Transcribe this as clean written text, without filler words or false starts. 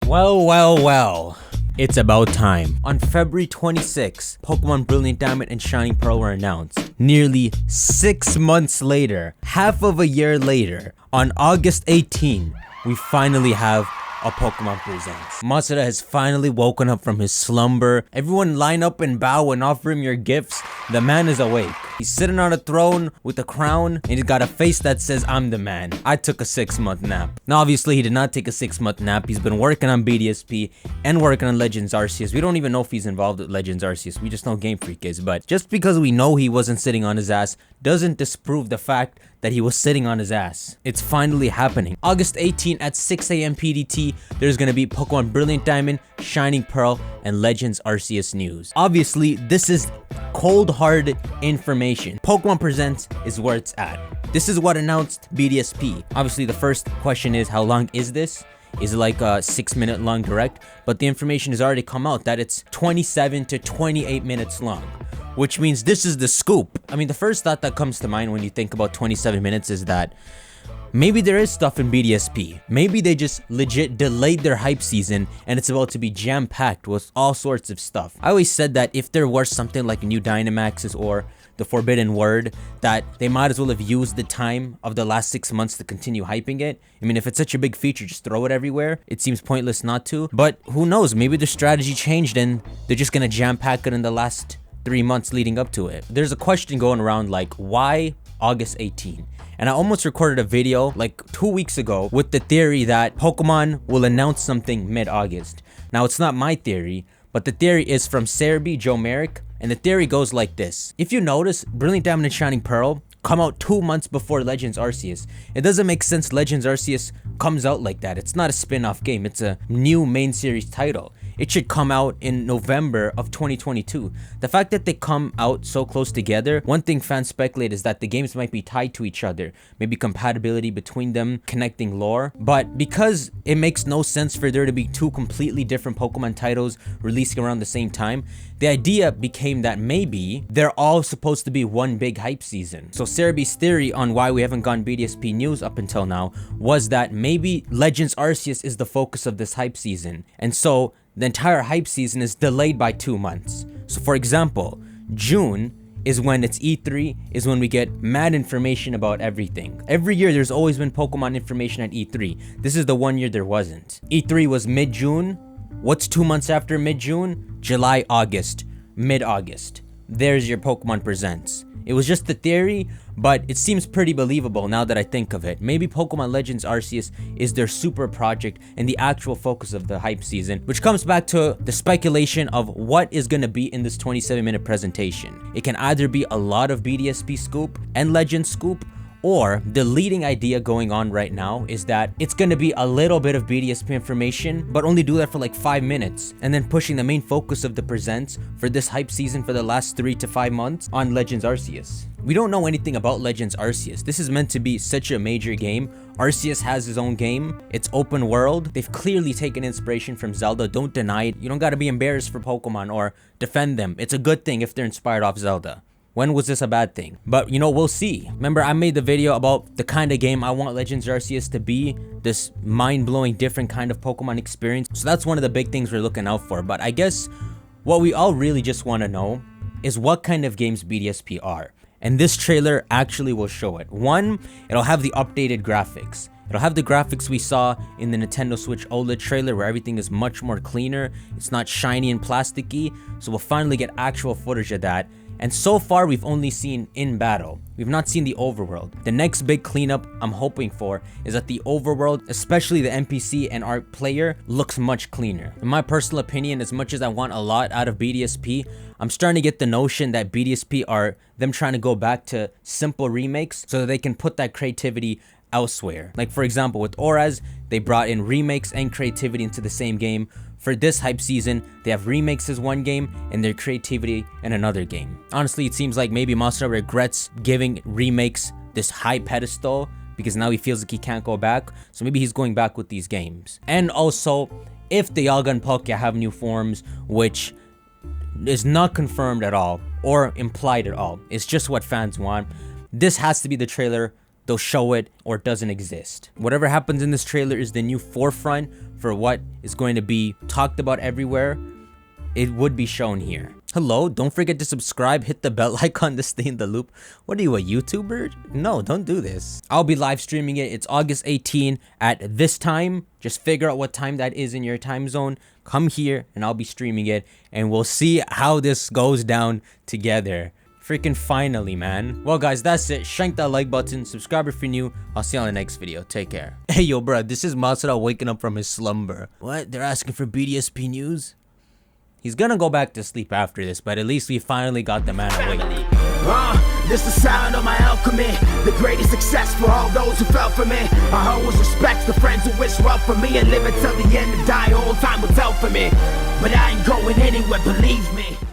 Well. It's about time. On February 26, Pokemon Brilliant Diamond and Shining Pearl were announced. Nearly 6 months later, half of a year later, on August 18, we finally have a Pokemon Presents. Masura has finally woken up from his slumber. Everyone line up and bow and offer him your gifts. The man is awake. He's sitting on a throne with a crown and he's got a face that says, "I'm the man. I took a 6-month nap." Now, obviously, he did not take a 6-month nap. He's been working on BDSP and working on Legends Arceus. We don't even know if he's involved with Legends Arceus. We just know Game Freak is. But just because we know he wasn't sitting on his ass doesn't disprove the fact that he was sitting on his ass. It's finally happening. August 18 at 6 a.m. PDT, there's gonna be Pokemon Brilliant Diamond, Shining Pearl, and Legends Arceus news. Obviously, this is cold hard information. Pokemon Presents is where it's at. This is what announced BDSP. Obviously, the first question is, how long is this? Is it like a 6-minute long direct? But the information has already come out that it's 27 to 28 minutes long, which means this is the scoop. I mean, the first thought that comes to mind when you think about 27 minutes is that maybe there is stuff in BDSP. Maybe they just legit delayed their hype season and it's about to be jam-packed with all sorts of stuff. I always said that if there were something like new Dynamaxes or the Forbidden Word, that they might as well have used the time of the last 6 months to continue hyping it. I mean, if it's such a big feature, just throw it everywhere. It seems pointless not to. But who knows? Maybe their strategy changed and they're just gonna jam-pack it in the last 3 months leading up to it. There's a question going around like, why August 18? And I almost recorded a video like 2 weeks ago with the theory that Pokemon will announce something mid-August. Now, it's not my theory, but the theory is from Cerebi, Joe Merrick, and the theory goes like this. If you notice, Brilliant Diamond and Shining Pearl come out 2 months before Legends Arceus. It doesn't make sense Legends Arceus comes out like that. It's not a spin-off game. It's a new main series title. It should come out in November of 2022. The fact that they come out so close together, one thing fans speculate is that the games might be tied to each other. Maybe compatibility between them, connecting lore. But because it makes no sense for there to be 2 completely different Pokemon titles releasing around the same time, the idea became that maybe they're all supposed to be one big hype season. So Cerebi's theory on why we haven't gotten BDSP news up until now was that maybe Legends Arceus is the focus of this hype season. And so the entire hype season is delayed by 2 months. So for example, June is when it's E3, is when we get mad information about everything. Every year there's always been Pokemon information at E3. This is the one year there wasn't. E3 was mid-June. What's 2 months after mid-June? July, August, mid-August. There's your Pokemon Presents. It was just the theory, but it seems pretty believable now that I think of it. Maybe Pokemon Legends Arceus is their super project and the actual focus of the hype season, which comes back to the speculation of what is going to be in this 27-minute presentation. It can either be a lot of BDSP scoop and Legends scoop, or the leading idea going on right now is that it's going to be a little bit of BDSP information, but only do that for like 5 minutes, and then pushing the main focus of the presents for this hype season for the last 3 to 5 months on Legends Arceus. We don't know anything about Legends Arceus. This is meant to be such a major game. Arceus has his own game. It's open world. They've clearly taken inspiration from Zelda. Don't deny it. You don't got to be embarrassed for Pokemon or defend them. It's a good thing if they're inspired off Zelda. When was this a bad thing? But you know, we'll see. Remember, I made the video about the kind of game I want Legends Arceus to be. This mind-blowing different kind of Pokemon experience. So that's one of the big things we're looking out for. But I guess what we all really just want to know is what kind of games BDSP are. And this trailer actually will show it. One, it'll have the updated graphics. It'll have the graphics we saw in the Nintendo Switch OLED trailer where everything is much more cleaner. It's not shiny and plasticky. So we'll finally get actual footage of that. And so far, we've only seen in battle. We've not seen the overworld. The next big cleanup I'm hoping for is that the overworld, especially the NPC and our player, looks much cleaner. In my personal opinion, as much as I want a lot out of BDSP, I'm starting to get the notion that BDSP are them trying to go back to simple remakes so that they can put that creativity elsewhere. Like for example, with Oraz, they brought in remakes and creativity into the same game. For this hype season, they have remakes as one game and their creativity in another game. Honestly, it seems like maybe Masura regrets giving remakes this high pedestal because now he feels like he can't go back. So maybe he's going back with these games. And also, if the Dialga and Palkia have new forms, which is not confirmed at all or implied at all, it's just what fans want, this has to be the trailer they'll show it or it doesn't exist. Whatever happens in this trailer is the new forefront for what is going to be talked about everywhere. It would be shown here. Hello, don't forget to subscribe, hit the bell icon to stay in the loop. What are you, a YouTuber? No, don't do this. I'll be live streaming it. It's August 18 at this time. Just figure out what time that is in your time zone. Come here and I'll be streaming it and we'll see how this goes down together. Freaking finally, man. Well, guys, that's it. Shank that like button, subscribe if you're new. I'll see you on the next video. Take care. Hey, yo, bro, this is Masada waking up from his slumber. What? They're asking for BDSP news? He's gonna go back to sleep after this, but at least we finally got the man awake. This the sound of my alchemy, the greatest success for all those who fell for me. I always respect the friends who wish well for me and live until the end and die. All time will tell for me, but I ain't going anywhere, believe me.